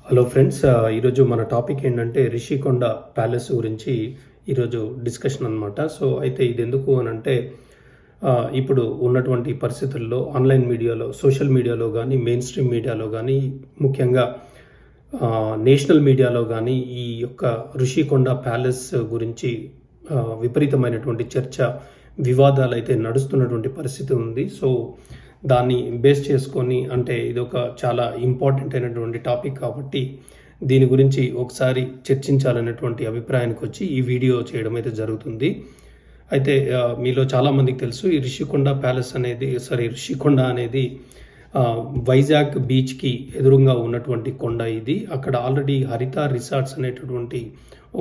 Hello friends, ఈరోజు మన topic ఏంటంటే రిషికొండ ప్యాలెస్ గురించి ఈరోజు డిస్కషన్ అనమాట. సో అయితే ఇది ఎందుకు అని అంటే ఇప్పుడు ఉన్నటువంటి పరిస్థితుల్లో ఆన్లైన్ మీడియాలో, సోషల్ మీడియాలో కానీ, మెయిన్ స్ట్రీమ్ మీడియాలో కానీ, ముఖ్యంగా నేషనల్ మీడియాలో కానీ ఈ యొక్క రిషికొండ ప్యాలెస్ గురించి విపరీతమైనటువంటి చర్చ, వివాదాలు అయితే నడుస్తున్నటువంటి పరిస్థితి ఉంది. సో దాన్ని బేస్ చేసుకొని అంటే ఇది ఒక చాలా ఇంపార్టెంట్ అయినటువంటి టాపిక్ కాబట్టి దీని గురించి ఒకసారి చర్చించాలనేటువంటి అభిప్రాయానికి వచ్చి ఈ వీడియో చేయడం అయితే జరుగుతుంది. అయితే మీలో చాలామందికి తెలుసు ఈ రిషికొండ అనేది వైజాగ్ బీచ్కి ఎదురుగా ఉన్నటువంటి కొండ ఇది. అక్కడ ఆల్రెడీ హరిత రిసార్ట్స్ అనేటటువంటి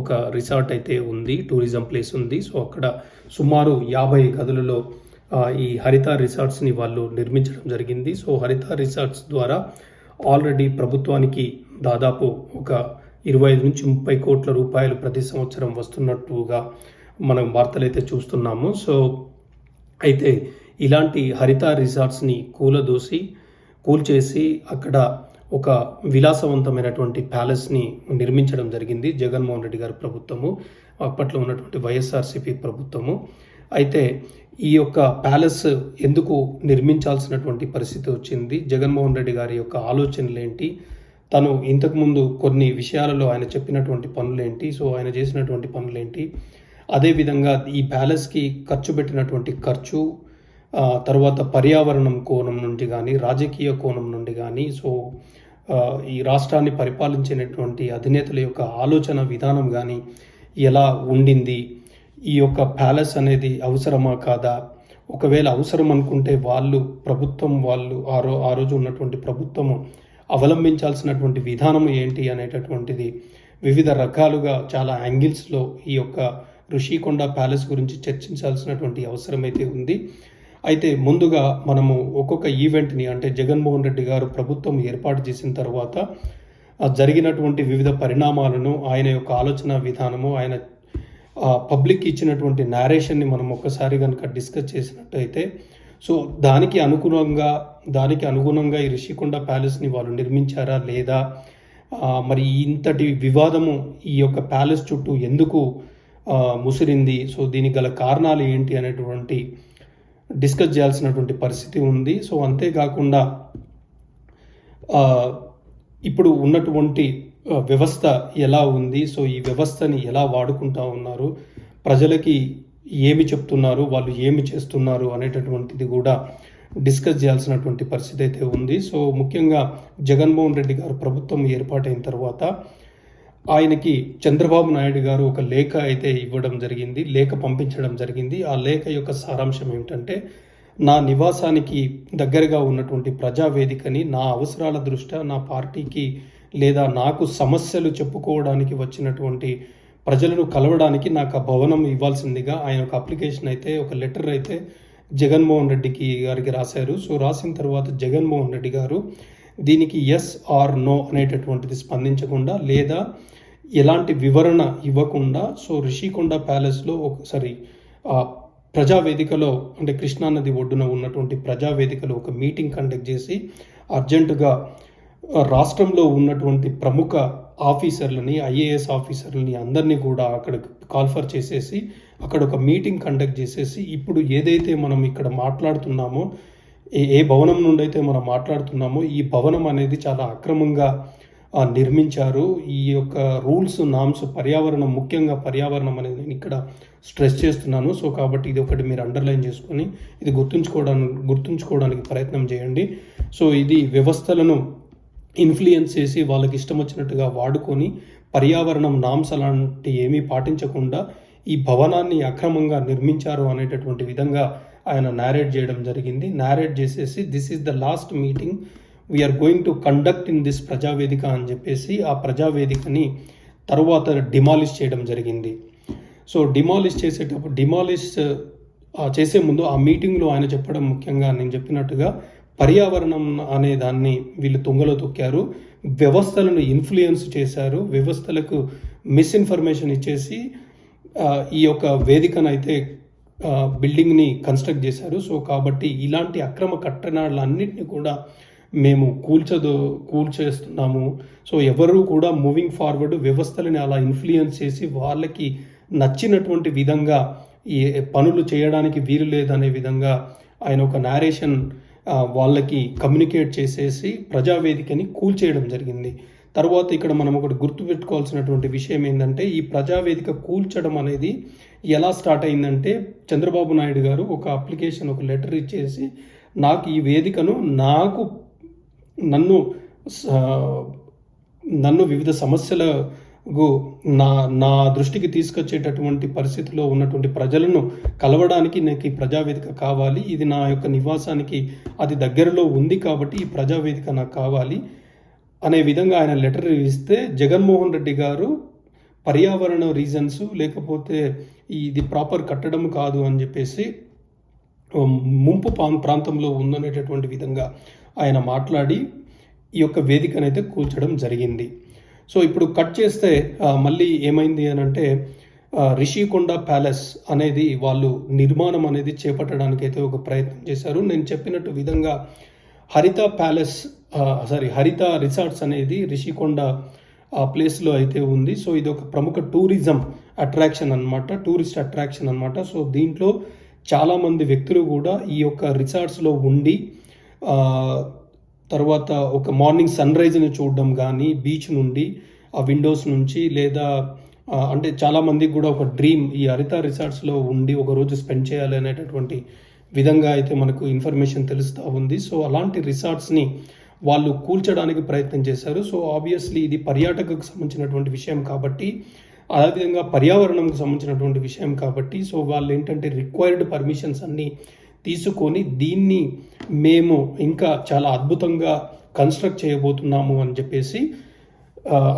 ఒక రిసార్ట్ అయితే ఉంది, టూరిజం ప్లేస్ ఉంది. సో అక్కడ సుమారు 50 గదులలో ఈ హరిత రిసార్ట్స్ని వాళ్ళు నిర్మించడం జరిగింది. సో హరిత రిసార్ట్స్ ద్వారా ఆల్రెడీ ప్రభుత్వానికి దాదాపు ఒక 25 నుంచి 30 కోట్ల రూపాయలు ప్రతి సంవత్సరం వస్తున్నట్టుగా మనం వార్తలు అయితే చూస్తున్నాము. సో అయితే ఇలాంటి హరిత రిసార్ట్స్ని కూల్చేసి అక్కడ ఒక విలాసవంతమైనటువంటి ప్యాలెస్ని నిర్మించడం జరిగింది జగన్మోహన్ రెడ్డి గారి ప్రభుత్వము, అప్పట్లో ఉన్నటువంటి వైఎస్ఆర్సీపీ ప్రభుత్వము. అయితే ఈ యొక్క ప్యాలెస్ ఎందుకు నిర్మించాల్సినటువంటి పరిస్థితి వచ్చింది, జగన్మోహన్ రెడ్డి గారి యొక్క ఆలోచనలు ఏంటి, తను ఇంతకుముందు కొన్ని విషయాలలో ఆయన చెప్పినటువంటి పనులేంటి, సో ఆయన చేసినటువంటి పనులేంటి, అదేవిధంగా ఈ ప్యాలెస్కి ఖర్చు పెట్టినటువంటి ఖర్చు, తర్వాత పర్యావరణం కోణం నుండి కానీ, రాజకీయ కోణం నుండి కానీ, సో ఈ రాష్ట్రాన్ని పరిపాలించినటువంటి అధినేతల యొక్క ఆలోచన విధానం కానీ ఎలా ఉండింది, ఈ యొక్క ప్యాలెస్ అనేది అవసరమా కాదా, ఒకవేళ అవసరం అనుకుంటే ప్రభుత్వం ఆ రోజు ఉన్నటువంటి ప్రభుత్వము అవలంబించాల్సినటువంటి విధానం ఏంటి అనేటటువంటిది వివిధ రకాలుగా చాలా యాంగిల్స్లో ఈ యొక్క రిషికొండ ప్యాలెస్ గురించి చర్చించాల్సినటువంటి అవసరం అయితే ఉంది. అయితే ముందుగా మనము ఒక్కొక్క ఈవెంట్ని అంటే జగన్మోహన్ రెడ్డి గారు ప్రభుత్వం ఏర్పాటు చేసిన తర్వాత జరిగినటువంటి వివిధ పరిణామాలను, ఆయన యొక్క ఆలోచన విధానము, ఆయన పబ్లిక్ ఇచ్చినటువంటి నేరేషన్ని మనం ఒక్కసారి కనుక డిస్కస్ చేసినట్టయితే, సో దానికి అనుగుణంగా ఈ రిషికొండ ప్యాలెస్ని వాళ్ళు నిర్మించారా లేదా, మరి ఇంతటి వివాదము ఈ యొక్క ప్యాలెస్ చుట్టూ ఎందుకు ముసిరింది, సో దీనికి గల కారణాలు ఏంటి అనేటువంటి డిస్కస్ చేయాల్సినటువంటి పరిస్థితి ఉంది. సో అంతేకాకుండా ఇప్పుడు ఉన్నటువంటి వ్యవస్థ ఎలా ఉంది, సో ఈ వ్యవస్థని ఎలా వాడుకుంటా ఉన్నారు, ప్రజలకి ఏమి చెప్తున్నారు, వాళ్ళు ఏమి చేస్తున్నారు అనేటటువంటిది కూడా డిస్కస్ చేయాల్సినటువంటి పరిస్థితి అయితే ఉంది. సో ముఖ్యంగా జగన్మోహన్ రెడ్డి గారు ప్రభుత్వం ఏర్పాటైన తర్వాత ఆయనకి చంద్రబాబు నాయుడు గారు ఒక లేఖ అయితే పంపించడం జరిగింది. ఆ లేఖ యొక్క సారాంశం ఏమిటంటే, నా నివాసానికి దగ్గరగా ఉన్నటువంటి ప్రజావేదికని నా అవసరాల దృష్ట్యా నా పార్టీకి లేదా నాకు సమస్యలు చెప్పుకోవడానికి వచ్చినటువంటి ప్రజలను కలవడానికి నాకు ఆ భవనం ఇవ్వాల్సిందిగా ఆయన ఒక అప్లికేషన్ అయితే, ఒక లెటర్ అయితే జగన్మోహన్ రెడ్డి గారికి రాశారు. సో రాసిన తర్వాత జగన్మోహన్ రెడ్డి గారు దీనికి ఎస్ ఆర్ నో అనేటటువంటిది స్పందించకుండా, లేదా ఎలాంటి వివరణ ఇవ్వకుండా, సో రిషికొండ ప్యాలెస్లో ఒకసారి ప్రజావేదికలో అంటే కృష్ణానది ఒడ్డున ఉన్నటువంటి ప్రజావేదికలో ఒక మీటింగ్ కండక్ట్ చేసి అర్జెంటుగా రాష్ట్రంలో ఉన్నటువంటి ప్రముఖ ఆఫీసర్లని, ఐఏఎస్ ఆఫీసర్లని అందరినీ కూడా అక్కడ కాల్ఫర్ చేసేసి అక్కడ ఒక మీటింగ్ కండక్ట్ చేసేసి, ఇప్పుడు ఏదైతే మనం ఇక్కడ మాట్లాడుతున్నామో, ఏ భవనం నుండి అయితే మనం మాట్లాడుతున్నామో ఈ భవనం అనేది చాలా అక్రమంగా నిర్మించారు. ఈ యొక్క రూల్స్, నామ్స్, ముఖ్యంగా పర్యావరణం అనేది నేను ఇక్కడ స్ట్రెస్ చేస్తున్నాను. సో కాబట్టి ఇది ఒకటి మీరు అండర్లైన్ చేసుకొని ఇది గుర్తుంచుకోవడానికి ప్రయత్నం చేయండి. సో ఇది వ్యవస్థలను ఇన్ఫ్లుయెన్స్ చేసి వాళ్ళకి ఇష్టం వచ్చినట్టుగా వాడుకొని పర్యావరణం నామ్స్ అలాంటి ఏమీ పాటించకుండా ఈ భవనాన్ని అక్రమంగా నిర్మించారు అనేటటువంటి విధంగా ఆయన నారేట్ చేయడం జరిగింది. నారేట్ చేసేసి this is the last meeting we are going to conduct in this Prajavedika అని చెప్పేసి ఆ ప్రజావేదికని తరువాత డిమాలిష్ చేయడం జరిగింది. సో డిమాలిష్ చేసే ముందు ఆ మీటింగ్లో ఆయన చెప్పడం, ముఖ్యంగా నేను చెప్పినట్టుగా పర్యావరణం అనే దాన్ని వీళ్ళు తుంగలో తొక్కారు, వ్యవస్థలను ఇన్ఫ్లుయెన్స్ చేశారు, వ్యవస్థలకు మిస్ఇన్ఫర్మేషన్ ఇచ్చేసి ఈ యొక్క వేదికనైతే బిల్డింగ్ని కన్స్ట్రక్ట్ చేశారు. సో కాబట్టి ఇలాంటి అక్రమ కట్టడాలన్నింటినీ కూడా మేము కూల్చేస్తున్నాము. సో ఎవరు కూడా మూవింగ్ ఫార్వర్డ్ వ్యవస్థలని అలా ఇన్ఫ్లుయెన్స్ చేసి వాళ్ళకి నచ్చినటువంటి విధంగా ఈ పనులు చేయడానికి వీలు లేదనే విధంగా ఆయన ఒక నేరేషన్ వాళ్ళకి కమ్యూనికేట్ చేసేసి ప్రజావేదికని కూల్చేయడం జరిగింది. తర్వాత ఇక్కడ మనం ఒకటి గుర్తుపెట్టుకోవాల్సినటువంటి విషయం ఏంటంటే, ఈ ప్రజావేదిక కూల్చడం అనేది ఎలా స్టార్ట్ అయిందంటే, చంద్రబాబు నాయుడు గారు ఒక అప్లికేషన్, ఒక లెటర్ ఇచ్చేసి నాకు ఈ వేదికను నన్ను వివిధ సమస్యలకు నా దృష్టికి తీసుకొచ్చేటటువంటి పరిస్థితిలో ఉన్నటువంటి ప్రజలను కలవడానికి నాకు ఈ ప్రజావేదిక కావాలి. ఇది నా యొక్క నివాసానికి అది దగ్గరలో ఉంది కాబట్టి ఈ ప్రజావేదిక నాకు కావాలి అనే విధంగా ఆయన లెటర్ ఇస్తే, జగన్మోహన్ రెడ్డి గారు పర్యావరణ రీజన్స్ లేకపోతే ఇది ప్రాపర్ కట్టడం కాదు అని చెప్పేసి ముంపు ప్రాంతంలో ఉందనేటటువంటి విధంగా ఆయన మాట్లాడి ఈ యొక్క వేదికనైతే కూల్చడం జరిగింది. సో ఇప్పుడు కట్ చేస్తే మళ్ళీ ఏమైంది అని అంటే, రిషికొండ ప్యాలెస్ అనేది వాళ్ళు నిర్మాణం అనేది చేపట్టడానికి అయితే ఒక ప్రయత్నం చేశారు. నేను చెప్పినట్టు విధంగా హరిత రిసార్ట్స్ అనేది రిషికొండ ప్లేస్లో అయితే ఉంది. సో ఇది ఒక ప్రముఖ టూరిస్ట్ అట్రాక్షన్ అనమాట. సో దీంట్లో చాలామంది వ్యక్తులు కూడా ఈ యొక్క రిసార్ట్స్లో ఉండి తర్వాత ఒక మార్నింగ్ సన్ రైజ్ని చూడడం కానీ, బీచ్ నుండి ఆ విండోస్ నుంచి, లేదా అంటే చాలామందికి కూడా ఒక డ్రీమ్ ఈ హరిత రిసార్ట్స్లో ఉండి ఒకరోజు స్పెండ్ చేయాలి అనేటటువంటి విధంగా అయితే మనకు ఇన్ఫర్మేషన్ తెలుస్తూ ఉంది. సో అలాంటి రిసార్ట్స్ని వాళ్ళు కూల్చడానికి ప్రయత్నం చేశారు. సో ఆబ్వియస్లీ ఇది పర్యాటకకు సంబంధించినటువంటి విషయం కాబట్టి, అదేవిధంగా పర్యావరణంకు సంబంధించినటువంటి విషయం కాబట్టి, సో వాళ్ళు ఏంటంటే రిక్వైర్డ్ పర్మిషన్స్ అన్నీ తీసుకొని దీన్ని మేము ఇంకా చాలా అద్భుతంగా కన్స్ట్రక్ట్ చేయబోతున్నాము అని చెప్పేసి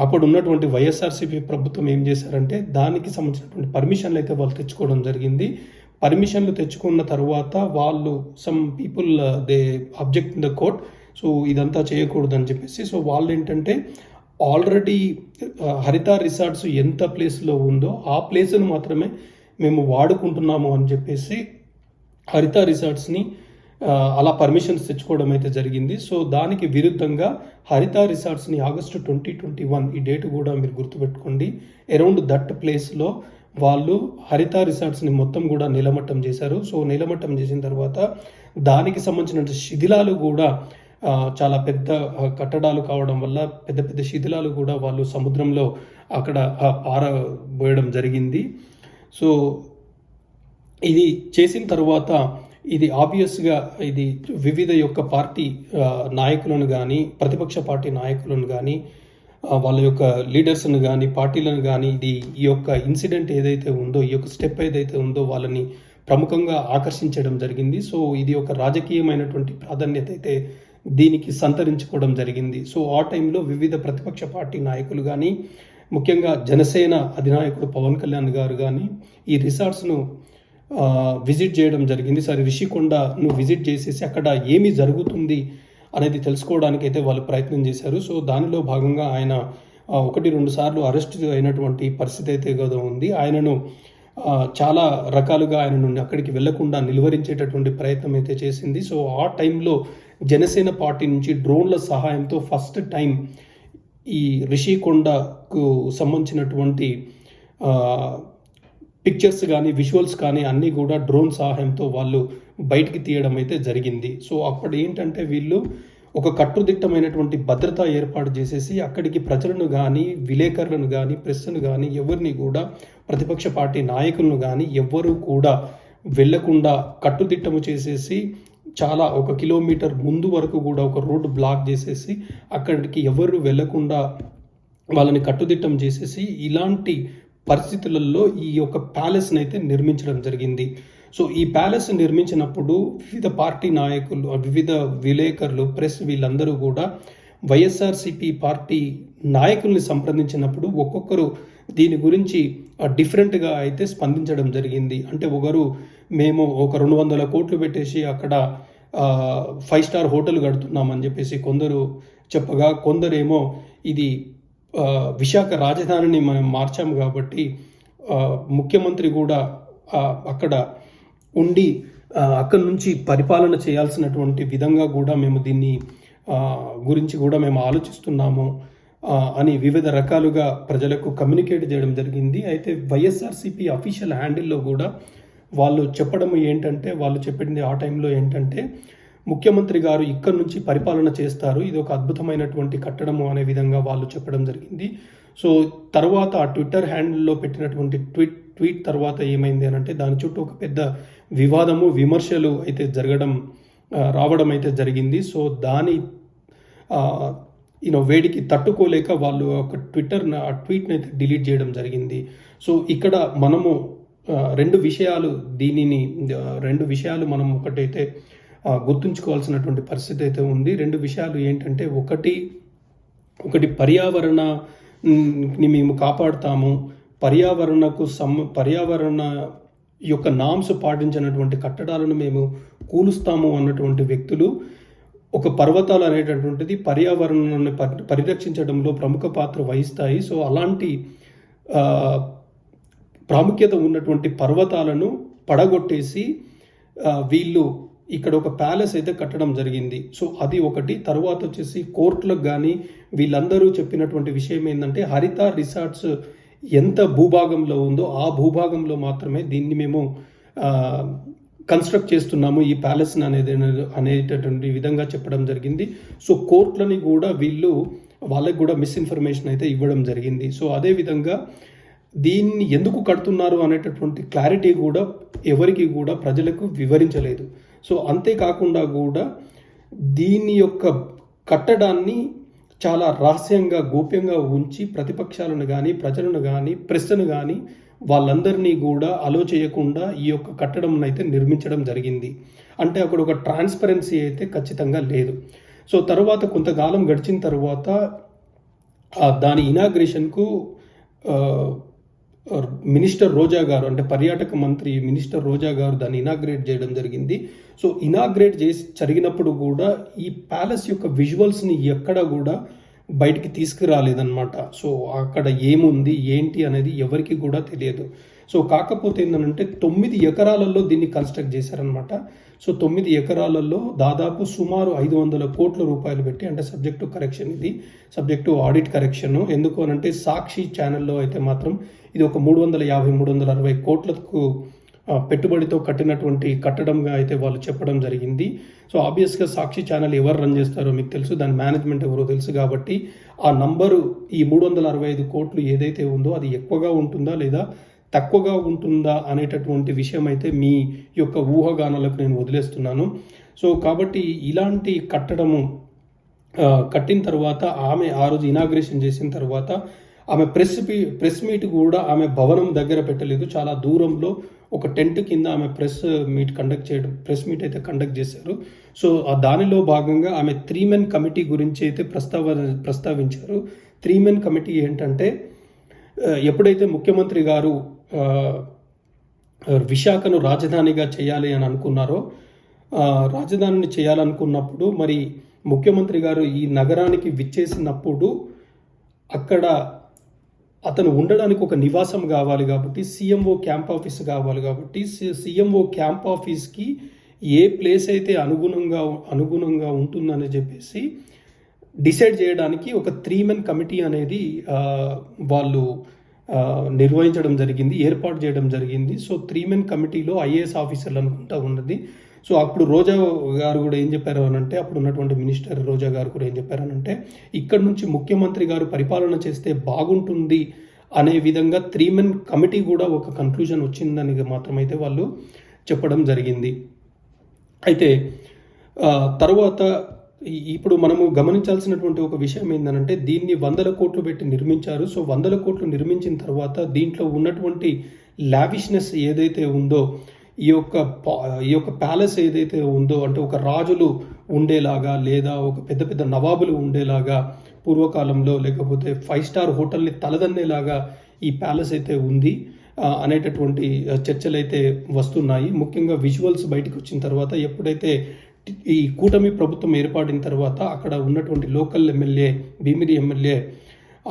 అప్పుడు ఉన్నటువంటి వైఎస్ఆర్సీపీ ప్రభుత్వం ఏం చేశారంటే, దానికి సంబంధించినటువంటి పర్మిషన్లు అయితే వాళ్ళు తెచ్చుకోవడం జరిగింది. పర్మిషన్లు తెచ్చుకున్న తర్వాత వాళ్ళు some people they object in the court. So ఇదంతా చేయకూడదు అని చెప్పేసి, సో వాళ్ళు ఏంటంటే ఆల్రెడీ హరిత రిసార్ట్స్ ఎంత ప్లేస్లో ఉందో ఆ ప్లేస్ను మాత్రమే మేము వాడుకుంటున్నాము అని చెప్పేసి హరిత రిసార్ట్స్ని అలా పర్మిషన్స్ తెచ్చుకోవడం అయితే జరిగింది. సో దానికి విరుద్ధంగా హరిత రిసార్ట్స్ని ఆగస్టు 2021 ఈ డేట్ కూడా మీరు గుర్తుపెట్టుకోండి, అరౌండ్ దట్ ప్లేస్లో వాళ్ళు హరిత రిసార్ట్స్ని మొత్తం కూడా నిలమట్టం చేశారు. సో నిలమట్టం చేసిన తర్వాత దానికి సంబంధించిన శిథిలాలు కూడా చాలా పెద్ద కట్టడాలు కావడం వల్ల పెద్ద పెద్ద శిథిలాలు కూడా వాళ్ళు సముద్రంలో అక్కడ పారబోయడం జరిగింది. సో ఇది చేసిన తర్వాత ఇది ఆబ్వియస్గా ఇది వివిధ యొక్క పార్టీ నాయకులను కానీ, ప్రతిపక్ష పార్టీ నాయకులను కానీ, వాళ్ళ యొక్క లీడర్స్ను కానీ, పార్టీలను కానీ ఈ యొక్క ఇన్సిడెంట్ ఏదైతే ఉందో, ఈ యొక్క స్టెప్ ఏదైతే ఉందో వాళ్ళని ప్రముఖంగా ఆకర్షించడం జరిగింది. సో ఇది ఒక రాజకీయమైనటువంటి ప్రాధాన్యత అయితే దీనికి సంతరించుకోవడం జరిగింది. సో ఆ టైంలో వివిధ ప్రతిపక్ష పార్టీ నాయకులు కానీ, ముఖ్యంగా జనసేన అధినాయకుడు పవన్ కళ్యాణ్ గారు కానీ ఈ రిసార్ట్స్ను విజిట్ చేయడం జరిగింది. సరే, రిషికొండను విజిట్ చేసేసి అక్కడ ఏమి జరుగుతుంది అనేది తెలుసుకోవడానికి అయితే వాళ్ళు ప్రయత్నం చేశారు. సో దానిలో భాగంగా ఆయన 1-2 సార్లు అరెస్ట్ అయినటువంటి పరిస్థితి అయితే కదా ఉంది. ఆయనను చాలా రకాలుగా ఆయనను అక్కడికి వెళ్లకుండా నిలువరించేటటువంటి ప్రయత్నం అయితే చేసింది. సో ఆ టైంలో జనసేన పార్టీ నుంచి డ్రోన్ల సహాయంతో ఫస్ట్ టైం ఈ రిషికొండకు సంబంధించినటువంటి పిక్చర్స్ కానీ, విజువల్స్ కానీ అన్నీ కూడా డ్రోన్ సహాయంతో వాళ్ళు బయటికి తీయడం అయితే జరిగింది. సో అప్పుడు ఏంటంటే వీళ్ళు ఒక కట్టుదిట్టమైనటువంటి భద్రత ఏర్పాటు చేసేసి అక్కడికి ప్రజలను కానీ, విలేకరులను కానీ, ప్రెస్ను కానీ ఎవరిని కూడా, ప్రతిపక్ష పార్టీ నాయకులను కానీ ఎవ్వరూ కూడా వెళ్లకుండా కట్టుదిట్టము చేసేసి చాలా 1 కిలోమీటర్ ముందు వరకు కూడా ఒక రోడ్డు బ్లాక్ చేసేసి అక్కడికి ఎవరు వెళ్లకుండా వాళ్ళని కట్టుదిట్టం చేసేసి ఇలాంటి పరిస్థితులలో ఈ యొక్క ప్యాలెస్ని అయితే నిర్మించడం జరిగింది. సో ఈ ప్యాలెస్ నిర్మించినప్పుడు వివిధ పార్టీ నాయకులు, వివిధ విలేకరులు, ప్రెస్ వీళ్ళందరూ కూడా వైఎస్ఆర్సీపీ పార్టీ నాయకుల్ని సంప్రదించినప్పుడు ఒక్కొక్కరు దీని గురించి డిఫరెంట్గా అయితే స్పందించడం జరిగింది. అంటే మేము ఒక 200 కోట్లు పెట్టేసి అక్కడ 5 స్టార్ హోటల్ కడుతున్నామని చెప్పేసి కొందరు చెప్పగా, కొందరేమో ఇది విశాఖ రాజధానిని మనం మార్చాము కాబట్టి ముఖ్యమంత్రి కూడా అక్కడ ఉండి అక్కడి నుంచి పరిపాలన చేయాల్సినటువంటి విధంగా కూడా మేము దీన్ని గురించి కూడా మేము ఆలోచిస్తున్నాము అని వివిధ రకాలుగా ప్రజలకు కమ్యూనికేట్ చేయడం జరిగింది. అయితే వైఎస్ఆర్సీపీ అఫీషియల్ హ్యాండిల్లో కూడా వాళ్ళు చెప్పడం ఏంటంటే, వాళ్ళు చెప్పింది ఆ టైంలో ఏంటంటే, ముఖ్యమంత్రి గారు ఇక్కడి నుంచి పరిపాలన చేస్తారు, ఇది ఒక అద్భుతమైనటువంటి కట్టడము అనే విధంగా వాళ్ళు చెప్పడం జరిగింది. సో తర్వాత ఆ ట్విట్టర్ హ్యాండిల్లో పెట్టినటువంటి ట్వీట్ తర్వాత ఏమైంది అని అంటే, దాని చుట్టూ ఒక పెద్ద వివాదము, విమర్శలు అయితే రావడం అయితే జరిగింది. సో దాని వేడికి తట్టుకోలేక వాళ్ళు ఒక ఆ ట్వీట్ని అయితే డిలీట్ చేయడం జరిగింది. సో ఇక్కడ మనము రెండు విషయాలు మనం ఒకటైతే గుర్తుంచుకోవాల్సినటువంటి పరిస్థితి అయితే ఉంది. రెండు విషయాలు ఏంటంటే, ఒకటి పర్యావరణాన్ని మేము కాపాడుతాము, పర్యావరణ యొక్క నామ్స్ పాటించినటువంటి కట్టడాలను మేము కూలుస్తాము అన్నటువంటి వ్యక్తులు ఒక పర్వతాలు అనేటటువంటిది పర్యావరణాన్ని పరిరక్షించడంలో ప్రముఖ పాత్ర వహిస్తాయి. సో అలాంటి ప్రాముఖ్యత ఉన్నటువంటి పర్వతాలను పడగొట్టేసి వీళ్ళు ఇక్కడ ఒక ప్యాలెస్ అయితే కట్టడం జరిగింది. సో అది ఒకటి. తర్వాత వచ్చేసి కోర్టులకు కానీ వీళ్ళందరూ చెప్పినటువంటి విషయం ఏంటంటే, హరిత రిసార్ట్స్ ఎంత భూభాగంలో ఉందో ఆ భూభాగంలో మాత్రమే దీన్ని మేము కన్స్ట్రక్ట్ చేస్తున్నాము, ఈ ప్యాలెస్ అనేటటువంటి విధంగా చెప్పడం జరిగింది. సో కోర్టులని కూడా వాళ్ళకి కూడా మిస్ఇన్ఫర్మేషన్ అయితే ఇవ్వడం జరిగింది. సో అదేవిధంగా దీన్ని ఎందుకు కడుతున్నారు అనేటటువంటి క్లారిటీ కూడా ఎవరికి కూడా ప్రజలకు వివరించలేదు. సో అంతేకాకుండా కూడా దీని యొక్క కట్టడాన్ని చాలా రహస్యంగా, గోప్యంగా ఉంచి ప్రతిపక్షాలను కానీ, ప్రజలను కానీ, ప్రెస్ను కానీ వాళ్ళందరినీ కూడా అలో చేయకుండా ఈ యొక్క కట్టడం అయితే నిర్మించడం జరిగింది. అంటే అక్కడ ఒక ట్రాన్స్పరెన్సీ అయితే ఖచ్చితంగా లేదు. సో తర్వాత కొంతకాలం గడిచిన తర్వాత దాని ఇనాగ్రేషన్కు మినిస్టర్ రోజా గారు, అంటే పర్యాటక మంత్రి మినిస్టర్ రోజా గారు దాన్ని ఇనాగ్రేట్ చేయడం జరిగింది. సో ఇనాగ్రేట్ జరిగినప్పుడు కూడా ఈ ప్యాలెస్ యొక్క విజువల్స్ని ఎక్కడ కూడా బయటికి తీసుకురాలేదన్నమాట. సో అక్కడ ఏముంది ఏంటి అనేది ఎవరికి కూడా తెలియదు. సో కాకపోతే ఏంటంటే 9 ఎకరాలలో దీన్ని కన్స్ట్రక్ట్ చేశారనమాట. సో 9 ఎకరాలలో దాదాపు సుమారు 500 కోట్ల రూపాయలు పెట్టి, అంటే సబ్జెక్టు ఆడిట్ కరెక్షన్. ఎందుకు అనంటే సాక్షి ఛానల్లో అయితే మాత్రం ఇది ఒక 350-360 కోట్లకు పెట్టుబడితో కట్టినటువంటి కట్టడంగా అయితే వాళ్ళు చెప్పడం జరిగింది. సో ఆబ్వియస్గా సాక్షి ఛానల్ ఎవరు రన్ చేస్తారో మీకు తెలుసు, దాని మేనేజ్మెంట్ ఎవరో తెలుసు. కాబట్టి ఆ నంబరు, ఈ 365 కోట్లు ఏదైతే ఉందో అది ఎక్కువగా ఉంటుందా లేదా తక్కువగా ఉంటుందా అనేటటువంటి విషయం అయితే మీ యొక్క ఊహాగానాలకు నేను వదిలేస్తున్నాను. సో కాబట్టి ఇలాంటి కట్టడము కట్టిన తర్వాత ఆమె ఆ రోజు ఇనాగ్రేషన్ చేసిన తర్వాత ఆమె ప్రెస్ మీట్ కూడా ఆమె భవనం దగ్గర పెట్టలేదు, చాలా దూరంలో ఒక టెంట్ కింద ఆమె ప్రెస్ మీట్ అయితే కండక్ట్ చేశారు. సో దానిలో భాగంగా ఆమె 3 మెన్ కమిటీ గురించి అయితే ప్రస్తావించారు. 3 మెన్ కమిటీ ఏంటంటే, ఎప్పుడైతే ముఖ్యమంత్రి గారు విశాఖను రాజధానిగా చేయాలి అని అనుకున్నారో, రాజధానిని చేయాలనుకున్నప్పుడు మరి ముఖ్యమంత్రి గారు ఈ నగరానికి విచ్చేసినప్పుడు అక్కడ అతను ఉండడానికి ఒక నివాసం కావాలి కాబట్టి, సీఎంఓ క్యాంప్ ఆఫీస్ కావాలి కాబట్టి, సీఎంఓ క్యాంప్ ఆఫీస్కి ఏ ప్లేస్ అయితే అనుగుణంగా ఉంటుందని చెప్పేసి డిసైడ్ చేయడానికి ఒక 3 మెన్ కమిటీ అనేది వాళ్ళు నిర్వహించడం జరిగింది, ఏర్పాటు చేయడం జరిగింది. సో 3 మెన్ కమిటీలో ఐఏఎస్ ఆఫీసర్లు అనుకుంటా ఉన్నది. సో అప్పుడు రోజా గారు కూడా ఏం చెప్పారు అనంటే, అప్పుడు ఉన్నటువంటి మినిస్టర్ రోజా గారు కూడా ఏం చెప్పారనంటే, ఇక్కడ నుంచి ముఖ్యమంత్రి గారు పరిపాలన చేస్తే బాగుంటుంది అనే విధంగా 3 మెన్ కమిటీ కూడా ఒక కన్క్లూజన్ వచ్చిందని మాత్రమైతే వాళ్ళు చెప్పడం జరిగింది. అయితే తర్వాత ఇప్పుడు మనము గమనించాల్సినటువంటి ఒక విషయం ఏంటంటే, దీన్ని 100 కోట్లు పెట్టి నిర్మించారు. సో 100 కోట్లు నిర్మించిన తర్వాత దీంట్లో ఉన్నటువంటి లావిష్నెస్ ఏదైతే ఉందో, ఈ యొక్క ప్యాలెస్ ఏదైతే ఉందో, అంటే ఒక రాజులు ఉండేలాగా లేదా ఒక పెద్ద పెద్ద నవాబులు ఉండేలాగా పూర్వకాలంలో, లేకపోతే 5 స్టార్ హోటల్ని తలదన్నేలాగా ఈ ప్యాలెస్ అయితే ఉంది అనేటటువంటి చర్చలు అయితే వస్తున్నాయి. ముఖ్యంగా విజువల్స్ బయటకు వచ్చిన తర్వాత, ఎప్పుడైతే ఈ కూటమి ప్రభుత్వం ఏర్పడిన తర్వాత అక్కడ ఉన్నటువంటి లోకల్ ఎమ్మెల్యే, భీమిలి ఎమ్మెల్యే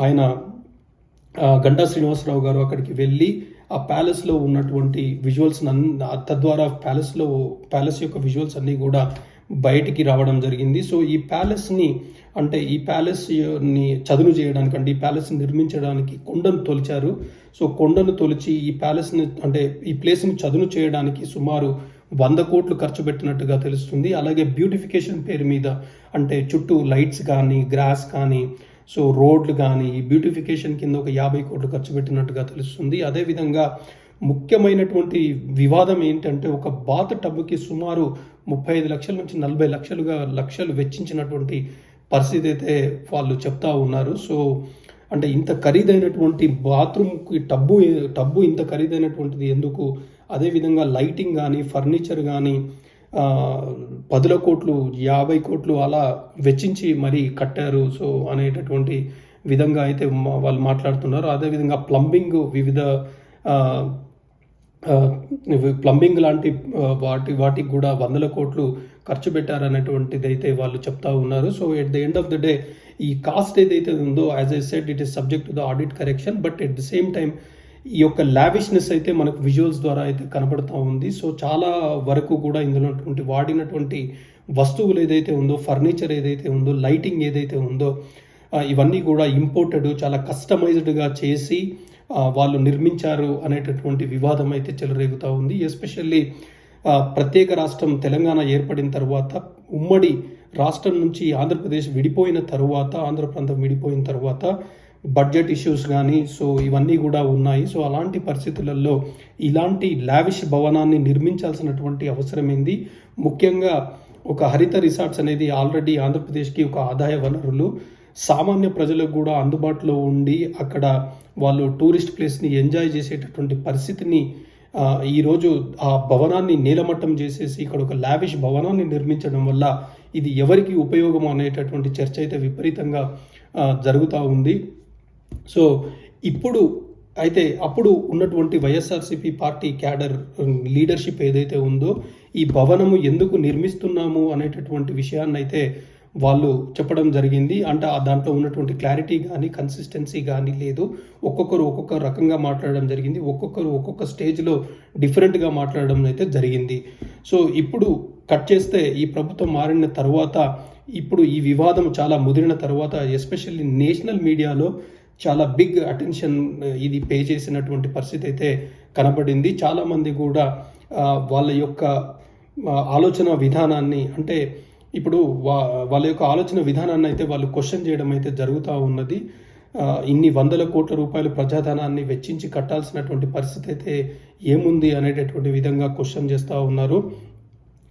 ఆయన గంటా శ్రీనివాసరావు గారు అక్కడికి వెళ్ళి ఆ ప్యాలెస్లో ఉన్నటువంటి విజువల్స్ తద్వారా ప్యాలెస్ యొక్క విజువల్స్ అన్నీ కూడా బయటికి రావడం జరిగింది. సో ఈ ప్యాలెస్ని అంటే ఈ ప్యాలెస్ని చదును చేయడానికి అంటే ఈ ప్యాలెస్ని నిర్మించడానికి కొండను తొలిచారు. సో కొండను తొలిచి ఈ ప్యాలెస్ని అంటే ఈ ప్లేస్ని చదును చేయడానికి సుమారు 100 కోట్లు ఖర్చు పెట్టినట్టుగా తెలుస్తుంది. అలాగే బ్యూటిఫికేషన్ పేరు మీద అంటే చుట్టూ లైట్స్ కానీ గ్రాస్ కానీ సో రోడ్లు కానీ ఈ బ్యూటిఫికేషన్ కింద ఒక 50 కోట్లు ఖర్చు పెట్టినట్టుగా తెలుస్తుంది. అదేవిధంగా ముఖ్యమైనటువంటి వివాదం ఏంటంటే ఒక బాత్ టబ్కి సుమారు 35 లక్షల నుంచి 40 లక్షలు వెచ్చించినటువంటి పరిస్థితి అయితే వాళ్ళు చెప్తా ఉన్నారు. సో అంటే ఇంత ఖరీదైనటువంటి బాత్రూమ్కి టబ్బు ఇంత ఖరీదైనటువంటిది ఎందుకు? అదేవిధంగా లైటింగ్ కానీ ఫర్నిచర్ కానీ 10 కోట్లు 50 కోట్లు అలా వెచ్చించి మరీ కట్టారు. సో అనేటటువంటి విధంగా అయితే వాళ్ళు మాట్లాడుతున్నారు. అదేవిధంగా వివిధ ప్లంబింగ్ లాంటి వాటికి కూడా 100 కోట్లు ఖర్చు పెట్టారనేటువంటిది అయితే వాళ్ళు చెప్తా ఉన్నారు. So at the end of the day ఈ కాస్ట్ ఏదైతే ఉందో as I said it is subject to the audit correction. But at the same time ఈ యొక్క లావిష్నెస్ అయితే మనకు విజువల్స్ ద్వారా అయితే కనబడుతూ ఉంది. సో చాలా వరకు కూడా ఇందులో వాడినటువంటి వస్తువులు ఏదైతే ఉందో, ఫర్నిచర్ ఏదైతే ఉందో, లైటింగ్ ఏదైతే ఉందో ఇవన్నీ కూడా ఇంపోర్టెడ్ చాలా కస్టమైజ్డ్గా చేసి వాళ్ళు నిర్మించారు అనేటటువంటి వివాదం అయితే చెలరేగుతూ ఉంది. ఎస్పెషల్లీ ప్రత్యేక రాష్ట్రం తెలంగాణ ఏర్పడిన తర్వాత ఉమ్మడి రాష్ట్రం నుంచి ఆంధ్రప్రదేశ్ విడిపోయిన తర్వాత ఆంధ్ర ప్రాంతం విడిపోయిన తర్వాత బడ్జెట్ ఇష్యూస్ కానీ సో ఇవన్నీ కూడా ఉన్నాయి. సో అలాంటి పరిస్థితులలో ఇలాంటి లావిష్ భవనాన్ని నిర్మించాల్సినటువంటి అవసరం ఏంది? ముఖ్యంగా ఒక హరిత రిసార్ట్స్ అనేది ఆల్రెడీ ఆంధ్రప్రదేశ్కి ఒక ఆదాయ వనరులు, సామాన్య ప్రజలకు కూడా అందుబాటులో ఉండి అక్కడ వాళ్ళు టూరిస్ట్ ప్లేస్ని ఎంజాయ్ చేసేటటువంటి పరిస్థితిని ఈరోజు ఆ భవనాన్ని నీలమట్టం చేసేసి ఇక్కడ ఒక లావిష్ భవనాన్ని నిర్మించడం వల్ల ఇది ఎవరికి ఉపయోగం అనేటటువంటి చర్చ అయితే విపరీతంగా జరుగుతూ ఉంది. సో అప్పుడు ఉన్నటువంటి వైఎస్ఆర్సీపీ పార్టీ క్యాడర్ లీడర్షిప్ ఏదైతే ఉందో ఈ భవనము ఎందుకు నిర్మిస్తున్నాము అనేటటువంటి విషయాన్ని అయితే వాళ్ళు చెప్పడం జరిగింది. అంటే దాంట్లో ఉన్నటువంటి క్లారిటీ కానీ కన్సిస్టెన్సీ కానీ లేదు. ఒక్కొక్కరు ఒక్కొక్క రకంగా మాట్లాడడం జరిగింది. ఒక్కొక్కరు ఒక్కొక్క స్టేజ్లో డిఫరెంట్గా మాట్లాడడం అయితే జరిగింది. సో ఇప్పుడు కట్ చేస్తే ఈ ప్రభుత్వం మారిన తర్వాత ఇప్పుడు ఈ వివాదం చాలా ముదిరిన తర్వాత ఎస్పెషల్లీ నేషనల్ మీడియాలో చాలా బిగ్ అటెన్షన్ ఇది పే చేసినటువంటి పరిస్థితి అయితే కనబడింది. చాలామంది కూడా వాళ్ళ యొక్క ఆలోచన విధానాన్ని అంటే ఇప్పుడు వాళ్ళ యొక్క ఆలోచన విధానాన్ని అయితే వాళ్ళు క్వశ్చన్ చేయడం అయితే జరుగుతూ ఉన్నది. ఇన్ని 100 కోట్ల రూపాయలు ప్రజాధనాన్ని వెచ్చించి కట్టాల్సినటువంటి పరిస్థితి అయితే ఏముంది అనేటటువంటి విధంగా క్వశ్చన్ చేస్తూ ఉన్నారు.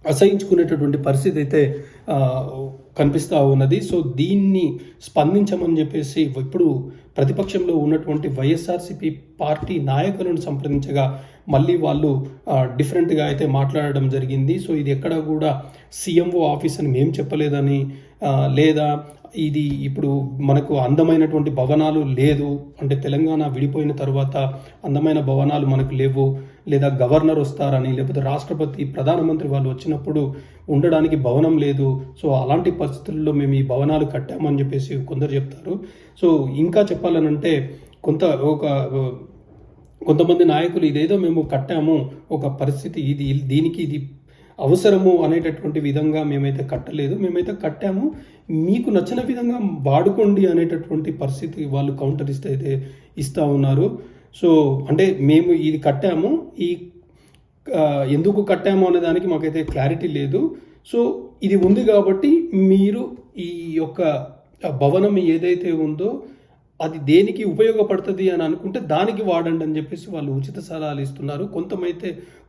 అసహించుకునేటటువంటి పరిస్థితి అయితే కనిపిస్తూ ఉన్నది. సో దీన్ని స్పందించమని చెప్పేసి ఇప్పుడు ప్రతిపక్షంలో ఉన్నటువంటి వైఎస్ఆర్సీపీ పార్టీ నాయకులను సంప్రదించగా మళ్ళీ వాళ్ళు డిఫరెంట్గా అయితే మాట్లాడడం జరిగింది. సో ఇది ఎక్కడ కూడా సీఎంఓ ఆఫీస్ అని మేము చెప్పలేదని లేదా ఇది ఇప్పుడు మనకు అందమైనటువంటి భవనాలు లేదు అంటే తెలంగాణ విడిపోయిన తర్వాత అందమైన భవనాలు మనకు లేవు లేదా గవర్నర్ వస్తారని లేకపోతే రాష్ట్రపతి ప్రధానమంత్రి వాళ్ళు వచ్చినప్పుడు ఉండడానికి భవనం లేదు. సో అలాంటి పరిస్థితుల్లో మేము ఈ భవనాలు కట్టామని చెప్పేసి కొందరు చెప్తారు. సో ఇంకా చెప్పాలనంటే కొంతమంది నాయకులు ఇదేదో మేము కట్టాము ఒక పరిస్థితి దీనికి ఇది అవసరము అనేటటువంటి విధంగా మేమైతే కట్టలేదు, మేమైతే కట్టాము మీకు నచ్చిన విధంగా వాడుకోండి అనేటటువంటి పరిస్థితి వాళ్ళు కౌంటర్ ఇస్తూ ఉన్నారు. సో అంటే మేము ఇది కట్టాము ఎందుకు కట్టాము అనే దానికి మాకైతే క్లారిటీ లేదు. సో ఇది ఉంది కాబట్టి మీరు ఈ యొక్క భవనం ఏదైతే ఉందో అది దేనికి ఉపయోగపడుతుంది అని అనుకుంటే దానికి వాడండి అని చెప్పేసి వాళ్ళు ఉచిత సలహాలు ఇస్తున్నారు.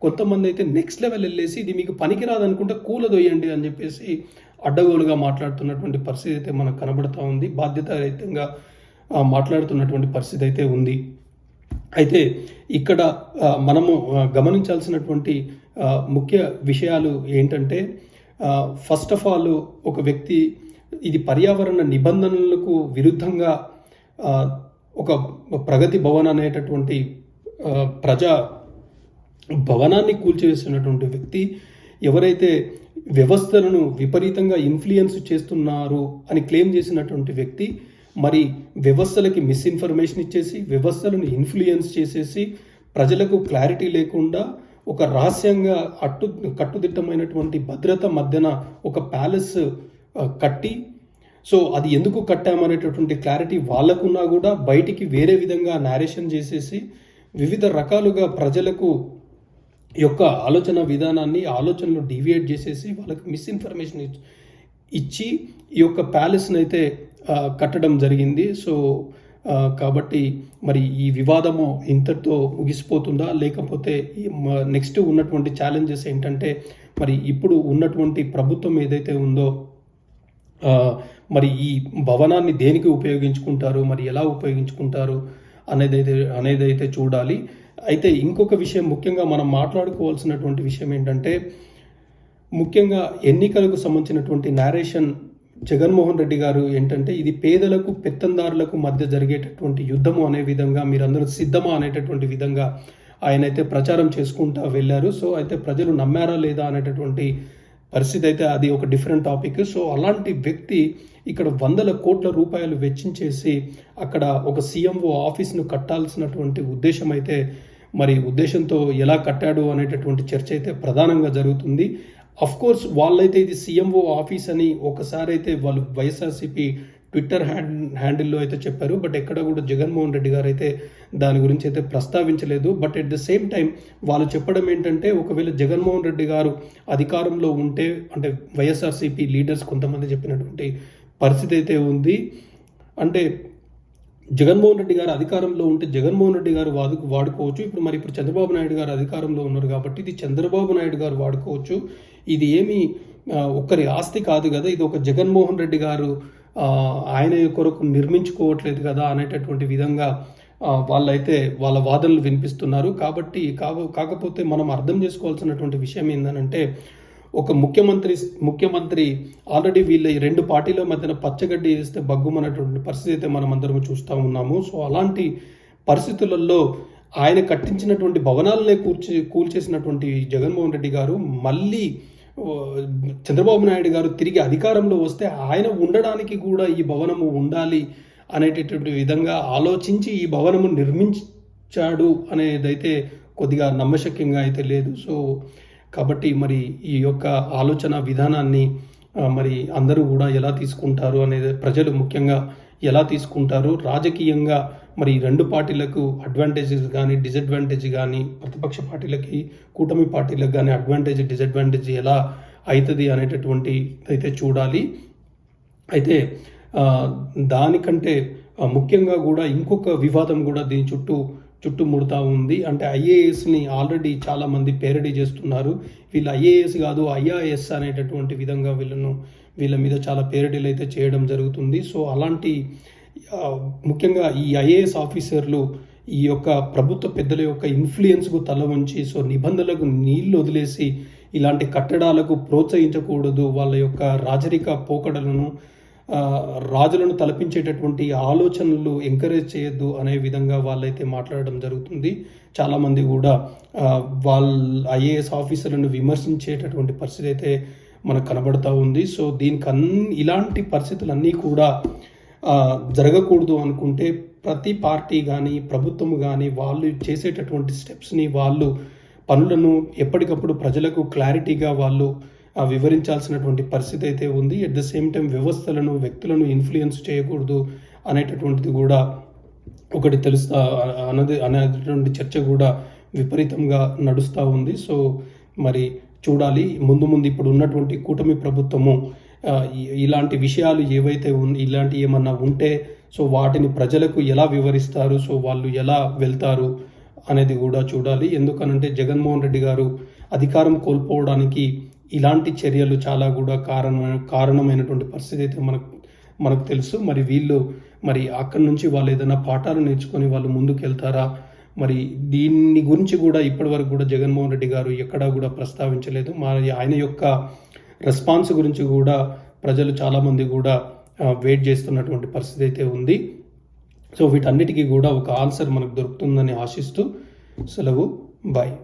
కొంతమంది అయితే నెక్స్ట్ లెవెల్ వెళ్ళేసి ఇది మీకు పనికిరాదు అనుకుంటే కూలదొయ్యండి అని చెప్పేసి అడ్డగోలుగా మాట్లాడుతున్నటువంటి పరిస్థితి అయితే మనకు కనబడుతూ ఉంది. బాధ్యతారహితంగా మాట్లాడుతున్నటువంటి పరిస్థితి అయితే ఉంది. అయితే ఇక్కడ మనము గమనించాల్సినటువంటి ముఖ్య విషయాలు ఏంటంటే ఫస్ట్ ఆఫ్ ఆల్ ఒక వ్యక్తి ఇది పర్యావరణ నిబంధనలకు విరుద్ధంగా ఒక ప్రగతి భవన్ అనేటటువంటి ప్రజా భవనాన్ని కూల్చివేసినటువంటి వ్యక్తి ఎవరైతే వ్యవస్థలను విపరీతంగా ఇన్ఫ్లుయెన్స్ చేస్తున్నారు అని క్లెయిమ్ చేసినటువంటి వ్యక్తి మరి వ్యవస్థలకి మిస్ఇన్ఫర్మేషన్ ఇచ్చేసి వ్యవస్థలను ఇన్ఫ్లుయెన్స్ చేసేసి ప్రజలకు క్లారిటీ లేకుండా ఒక రహస్యంగా కట్టుదిట్టమైనటువంటి భద్రత మధ్యన ఒక ప్యాలెస్ కట్టి, సో అది ఎందుకు కట్టామనేటటువంటి క్లారిటీ వాళ్ళకున్నా కూడా బయటికి వేరే విధంగా నేరేషన్ చేసేసి వివిధ రకాలుగా ప్రజలకు యొక్క ఆలోచన విధానాన్ని, ఆలోచనలు డీవియేట్ చేసేసి వాళ్ళకి మిస్ఇన్ఫర్మేషన్ ఇచ్చి ఈ యొక్క ప్యాలెస్ని అయితే కట్టడం జరిగింది. సో కాబట్టి మరి ఈ వివాదము ఇంతటితో ముగిసిపోతుందా, లేకపోతే నెక్స్ట్ ఉన్నటువంటి ఛాలెంజెస్ ఏంటంటే, మరి ఇప్పుడు ఉన్నటువంటి ప్రభుత్వం ఏదైతే ఉందో మరి ఈ భవనాన్ని దేనికి ఉపయోగించుకుంటారు, మరి ఎలా ఉపయోగించుకుంటారు అనేదైతే చూడాలి. అయితే ఇంకొక విషయం ముఖ్యంగా మనం మాట్లాడుకోవాల్సినటువంటి విషయం ఏంటంటే, ముఖ్యంగా ఎన్నికలకు సంబంధించినటువంటి నేరేషన్ జగన్మోహన్ రెడ్డి గారు ఏంటంటే, ఇది పేదలకు పెత్తందారులకు మధ్య జరిగేటటువంటి యుద్ధము అనే విధంగా, మీరందరూ సిద్ధమా అనేటటువంటి విధంగా ఆయనైతే ప్రచారం చేసుకుంటూ వెళ్ళారు. సో అయితే ప్రజలు నమ్మారా లేదా అనేటటువంటి పరిస్థితి అయితే అది ఒక డిఫరెంట్ టాపిక్. సో అలాంటి వ్యక్తి ఇక్కడ వందల కోట్ల రూపాయలు వెచ్చించేసి అక్కడ ఒక సీఎంఓ ఆఫీస్ను కట్టాల్సినటువంటి ఉద్దేశం అయితే, మరి ఉద్దేశంతో ఎలా కట్టాడు అనేటటువంటి చర్చ అయితే ప్రధానంగా జరుగుతుంది. అఫ్ కోర్స్ వాళ్ళైతే ఇది సీఎంఓ ఆఫీస్ అని ఒకసారి అయితే వాళ్ళు వైఎస్ఆర్సీపీ ట్విట్టర్ హ్యాండిల్లో అయితే చెప్పారు. బట్ ఎక్కడ కూడా జగన్మోహన్ రెడ్డి గారు అయితే దాని గురించి అయితే ప్రస్తావించలేదు. But at the same time వాళ్ళు చెప్పడం ఏంటంటే, ఒకవేళ జగన్మోహన్ రెడ్డి గారు అధికారంలో ఉంటే, అంటే వైఎస్ఆర్సీపీ లీడర్స్ కొంతమంది చెప్పినటువంటి పరిస్థితి అయితే ఉంది. అంటే జగన్మోహన్ రెడ్డి గారు అధికారంలో ఉంటే జగన్మోహన్ రెడ్డి గారు వాడుకోవచ్చు. ఇప్పుడు చంద్రబాబు నాయుడు గారు అధికారంలో ఉన్నారు కాబట్టి ఇది చంద్రబాబు నాయుడు గారు వాడుకోవచ్చు. ఇది ఏమి ఒక్కరి ఆస్తి కాదు కదా, ఇది ఒక జగన్మోహన్ రెడ్డి గారు ఆయన కొరకు నిర్మించుకోవట్లేదు కదా అనేటటువంటి విధంగా వాళ్ళైతే వాళ్ళ వాదనలు వినిపిస్తున్నారు. కాబట్టి కాకపోతే మనం అర్థం చేసుకోవాల్సినటువంటి విషయం ఏంటంటే, ఒక ముఖ్యమంత్రి ఆల్రెడీ వీళ్ళ ఈ రెండు పార్టీల మధ్యన పచ్చగడ్డి వేస్తే బగ్గుమన్నటువంటి పరిస్థితి అయితే మనం అందరం చూస్తూ ఉన్నాము. సో అలాంటి పరిస్థితులలో ఆయన కట్టించినటువంటి భవనాలనే కూల్చేసినటువంటి జగన్మోహన్ రెడ్డి గారు మళ్ళీ చంద్రబాబు నాయుడు గారు తిరిగి అధికారంలో వస్తే ఆయన ఉండడానికి కూడా ఈ భవనము ఉండాలి అనేటటువంటి విధంగా ఆలోచించి ఈ భవనము నిర్మించాడు అనేదైతే కొద్దిగా నమ్మశక్యంగా అయితే లేదు. సో కాబట్టి మరి ఈ యొక్క ఆలోచన విధానాన్ని మరి అందరూ కూడా ఎలా తీసుకుంటారు అనేది, ప్రజలు ముఖ్యంగా ఎలా తీసుకుంటారు, రాజకీయంగా మరి రెండు పార్టీలకు అడ్వాంటేజెస్ కానీ డిసడ్వాంటేజ్ కానీ, ప్రతిపక్ష పార్టీలకి కూటమి పార్టీలకు కానీ అడ్వాంటేజ్ డిసడ్వాంటేజ్ ఎలా అవుతుంది అనేటటువంటి అయితే చూడాలి. అయితే దానికంటే ముఖ్యంగా కూడా ఇంకొక వివాదం కూడా దీని చుట్టుముడుతూ ఉంది. అంటే ఐఏఎస్ని ఆల్రెడీ చాలామంది పేరడీ చేస్తున్నారు. వీళ్ళు ఐఏఎస్ కాదు ఐఆర్ఎస్ అనేటటువంటి విధంగా వీళ్ళ మీద చాలా పేరడీలు అయితే చేయడం జరుగుతుంది. సో అలాంటి ముఖ్యంగా ఈ ఐఏఎస్ ఆఫీసర్లు ఈ యొక్క ప్రభుత్వ పెద్దల యొక్క ఇన్ఫ్లుయెన్స్కు తల వంచి, సో నిబంధనలకు నీళ్లు వదిలేసి ఇలాంటి కట్టడాలకు ప్రోత్సహించకూడదు, వాళ్ళ యొక్క రాజరిక పోకడలను రాజులను తలపించేటటువంటి ఆలోచనలు ఎంకరేజ్ చేయొద్దు అనే విధంగా వాళ్ళైతే మాట్లాడడం జరుగుతుంది. చాలామంది కూడా వాళ్ళ ఐఏఎస్ ఆఫీసర్లను విమర్శించేటటువంటి పరిస్థితి అయితే మనకు కనబడుతూ ఉంది. సో ఇలాంటి పరిస్థితులన్నీ కూడా జరగకూడదు అనుకుంటే ప్రతి పార్టీ కానీ ప్రభుత్వము కానీ వాళ్ళు చేసేటటువంటి స్టెప్స్ని, వాళ్ళు పనులను ఎప్పటికప్పుడు ప్రజలకు క్లారిటీగా వాళ్ళు వివరించాల్సినటువంటి పరిస్థితి అయితే ఉంది. ఎట్ ద సేమ్ టైం వ్యవస్థలను, వ్యక్తులను ఇన్ఫ్లుయెన్స్ చేయకూడదు అనేటటువంటిది కూడా ఒకటి అనేటువంటి చర్చ కూడా విపరీతంగా నడుస్తూ ఉంది. సో మరి చూడాలి ముందు ఇప్పుడు ఉన్నటువంటి కూటమి ప్రభుత్వము ఇలాంటి విషయాలు ఏవైతే ఇలాంటి ఏమన్నా ఉంటే సో వాటిని ప్రజలకు ఎలా వివరిస్తారు, సో వాళ్ళు ఎలా వెళ్తారు అనేది కూడా చూడాలి. ఎందుకనంటే జగన్మోహన్ రెడ్డి గారు అధికారం కోల్పోవడానికి ఇలాంటి చర్యలు చాలా కూడా కారణమైనటువంటి పరిస్థితి అయితే మనకు తెలుసు. మరి వీళ్ళు అక్కడి నుంచి వాళ్ళు ఏదైనా పాఠాలు నేర్చుకొని వాళ్ళు ముందుకు వెళ్తారా, మరి దీన్ని గురించి కూడా ఇప్పటివరకు కూడా జగన్మోహన్ రెడ్డి గారు ఎక్కడా కూడా ప్రస్తావించలేదు. మరి ఆయన యొక్క రెస్పాన్స్ గురించి కూడా ప్రజలు చాలామంది కూడా వెయిట్ చేస్తున్నటువంటి పరిస్థితి అయితే ఉంది. సో వీటన్నిటికీ కూడా ఒక ఆన్సర్ మనకు దొరుకుతుందని ఆశిస్తూ సెలవు. బాయ్.